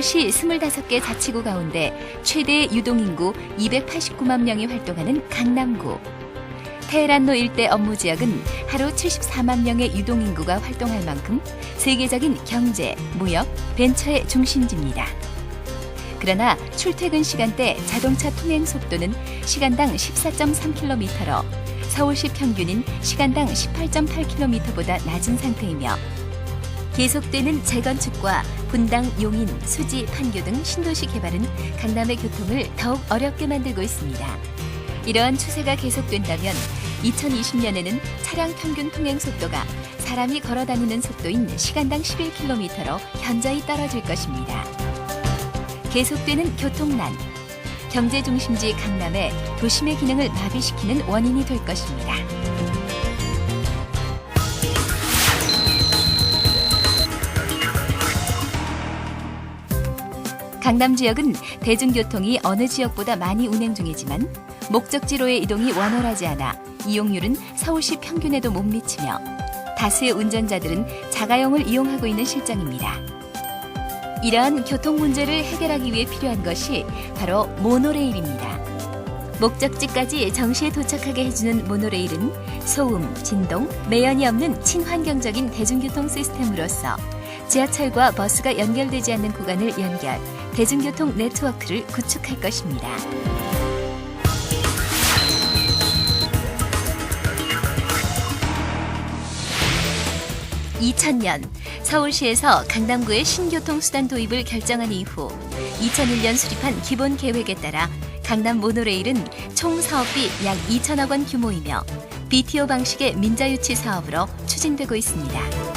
서울시 25개 자치구 가운데 최대 유동인구 289만 명이 활동하는 강남구. 테헤란로 일대 업무 지역은 하루 74만 명의 유동인구가 활동할 만큼 세계적인 경제, 무역, 벤처의 중심지입니다. 그러나 출퇴근 시간대 자동차 통행 속도는 시간당 14.3km로 서울시 평균인 시간당 18.8km보다 낮은 상태이며 계속되는 재건축과 분당, 용인, 수지, 판교 등 신도시 개발은 강남의 교통을 더욱 어렵게 만들고 있습니다. 이러한 추세가 계속된다면 2020년에는 차량 평균 통행 속도가 사람이 걸어다니는 속도인 시간당 11km로 현저히 떨어질 것입니다. 계속되는 교통난, 경제 중심지 강남의 도심의 기능을 마비시키는 원인이 될 것입니다. 강남 지역은 대중교통이 어느 지역보다 많이 운행 중이지만 목적지로의 이동이 원활하지 않아 이용률은 서울시 평균에도 못 미치며 다수의 운전자들은 자가용을 이용하고 있는 실정입니다. 이러한 교통 문제를 해결하기 위해 필요한 것이 바로 모노레일입니다. 목적지까지 정시에 도착하게 해주는 모노레일은 소음, 진동, 매연이 없는 친환경적인 대중교통 시스템으로서 지하철과 버스가 연결되지 않는 구간을 연결, 대중교통 네트워크를 구축할 것입니다. (2000년) 서울시에서 강남구의 신교통수단 도입을 결정한 이후 2001년 수립한 기본계획에 따라 강남 모노레일은 총 사업비 약 2천억 원 규모이며 BTO 방식의 민자유치 사업으로 추진되고 있습니다.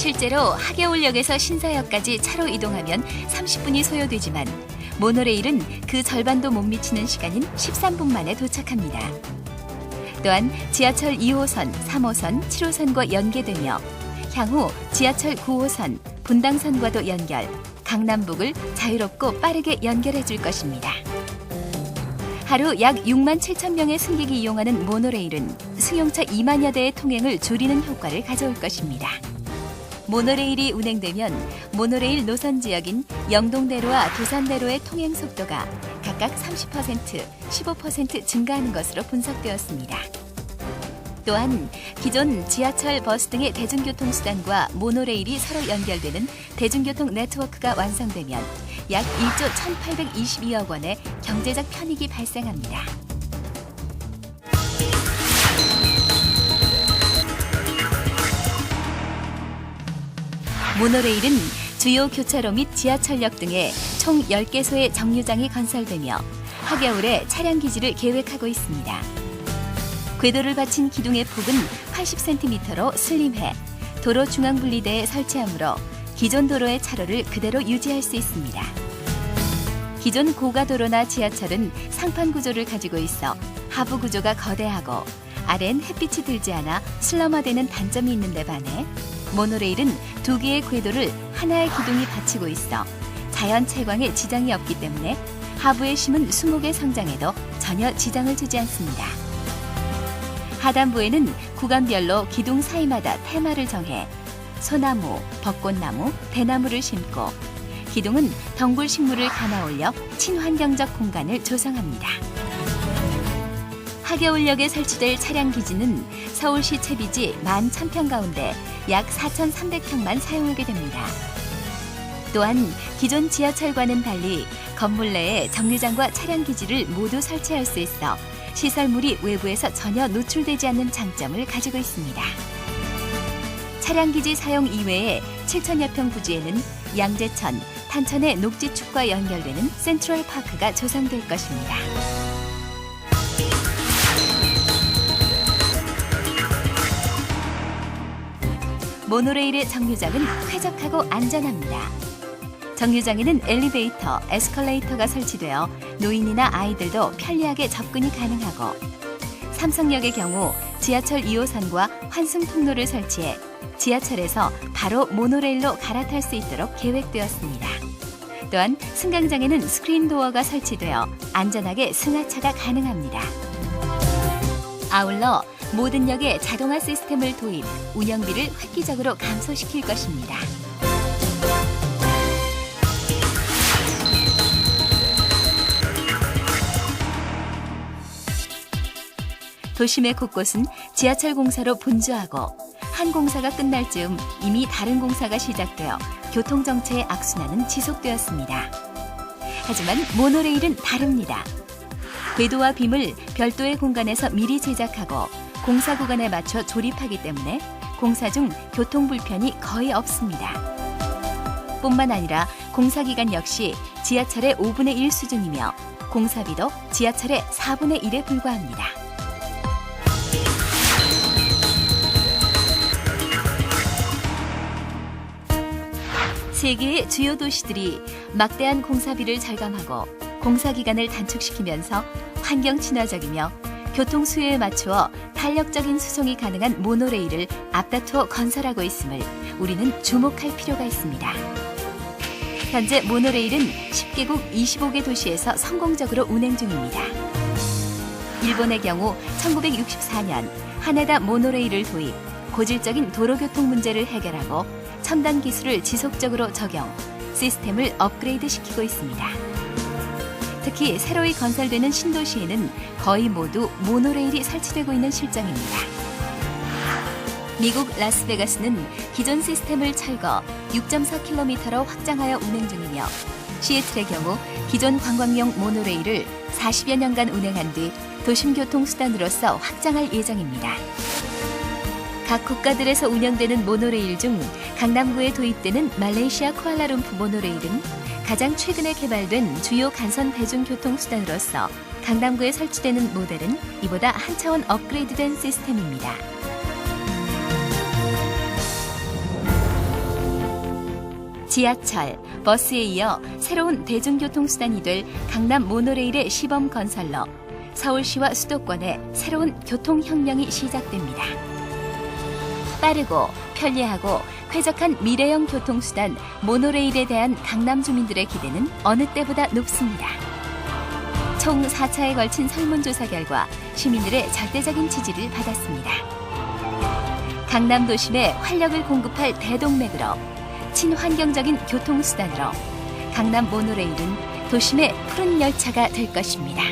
실제로 하계울역에서 신사역까지 차로 이동하면 30분이 소요되지만 모노레일은 그 절반도 못 미치는 시간인 13분 만에 도착합니다. 또한 지하철 2호선, 3호선, 7호선과 연계되며 향후 지하철 9호선, 분당선과도 연결, 강남북을 자유롭고 빠르게 연결해 줄 것입니다. 하루 약 6만 7천 명의 승객이 이용하는 모노레일은 승용차 2만여 대의 통행을 줄이는 효과를 가져올 것입니다. 모노레일이 운행되면 모노레일 노선 지역인 영동대로와 도산대로의 통행 속도가 각각 30%, 15% 증가하는 것으로 분석되었습니다. 또한 기존 지하철, 버스 등의 대중교통수단과 모노레일이 서로 연결되는 대중교통 네트워크가 완성되면 약 1조 1,822억 원의 경제적 편익이 발생합니다. 모노레일은 주요 교차로 및 지하철역 등에 총 10개소의 정류장이 건설되며 하겨울에 차량 기지를 계획하고 있습니다. 궤도를 받친 기둥의 폭은 80cm로 슬림해 도로 중앙 분리대에 설치하므로 기존 도로의 차로를 그대로 유지할 수 있습니다. 기존 고가도로나 지하철은 상판 구조를 가지고 있어 하부 구조가 거대하고 아래엔 햇빛이 들지 않아 슬럼화되는 단점이 있는데 반해 모노레일은 두 개의 궤도를 하나의 기둥이 받치고 있어 자연 채광에 지장이 없기 때문에 하부에 심은 수목의 성장에도 전혀 지장을 주지 않습니다. 하단부에는 구간별로 기둥 사이마다 테마를 정해 소나무, 벚꽃나무, 대나무를 심고 기둥은 덩굴 식물을 감아 올려 친환경적 공간을 조성합니다. 하겨울역에 설치될 차량 기지는 서울시 채비지 11,000평 가운데 약 4,300평만 사용하게 됩니다. 또한 기존 지하철과는 달리 건물 내에 정류장과 차량 기지를 모두 설치할 수 있어 시설물이 외부에서 전혀 노출되지 않는 장점을 가지고 있습니다. 차량 기지 사용 이외에 7,000여 평 부지에는 양재천, 탄천의 녹지축과 연결되는 센트럴 파크가 조성될 것입니다. 모노레일의 정류장은 쾌적하고 안전합니다. 정류장에는 엘리베이터, 에스컬레이터가 설치되어 노인이나 아이들도 편리하게 접근이 가능하고 삼성역의 경우 지하철 2호선과 환승 통로를 설치해 지하철에서 바로 모노레일로 갈아탈 수 있도록 계획되었습니다. 또한 승강장에는 스크린 도어가 설치되어 안전하게 승하차가 가능합니다. 아울러 모든 역에 자동화 시스템을 도입, 운영비를 획기적으로 감소시킬 것입니다. 도심의 곳곳은 지하철 공사로 분주하고 한 공사가 끝날 즈음 이미 다른 공사가 시작되어 교통정체의 악순환은 지속되었습니다. 하지만 모노레일은 다릅니다. 궤도와 빔을 별도의 공간에서 미리 제작하고 공사 구간에 맞춰 조립하기 때문에 공사 중 교통 불편이 거의 없습니다. 뿐만 아니라 공사 기간 역시 지하철의 5분의 1 수준이며 공사비도 지하철의 4분의 1에 불과합니다. 세계의 주요 도시들이 막대한 공사비를 절감하고 공사 기간을 단축시키면서 환경 친화적이며 교통 수요에 맞추어 탄력적인 수송이 가능한 모노레일을 앞다투어 건설하고 있음을 우리는 주목할 필요가 있습니다. 현재 모노레일은 10개국 25개 도시에서 성공적으로 운행 중입니다. 일본의 경우 1964년 하네다 모노레일을 도입, 고질적인 도로교통 문제를 해결하고 첨단 기술을 지속적으로 적용, 시스템을 업그레이드 시키고 있습니다. 특히 새로이 건설되는 신도시에는 거의 모두 모노레일이 설치되고 있는 실정입니다. 미국 라스베가스는 기존 시스템을 철거 6.4km로 확장하여 운행 중이며 시애틀의 경우 기존 관광용 모노레일을 40여 년간 운행한 뒤 도심교통수단으로서 확장할 예정입니다. 각 국가들에서 운영되는 모노레일 중 강남구에 도입되는 말레이시아 쿠알라룸푸 모노레일은 가장 최근에 개발된 주요 간선 대중교통수단으로서 강남구에 설치되는 모델은 이보다 한 차원 업그레이드된 시스템입니다. 지하철, 버스에 이어 새로운 대중교통수단이 될 강남 모노레일의 시범 건설로 서울시와 수도권의 새로운 교통혁명이 시작됩니다. 빠르고 편리하고 쾌적한 미래형 교통수단 모노레일에 대한 강남 주민들의 기대는 어느 때보다 높습니다. 총 4차에 걸친 설문조사 결과 시민들의 절대적인 지지를 받았습니다. 강남 도심에 활력을 공급할 대동맥으로 친환경적인 교통수단으로 강남 모노레일은 도심의 푸른 열차가 될 것입니다.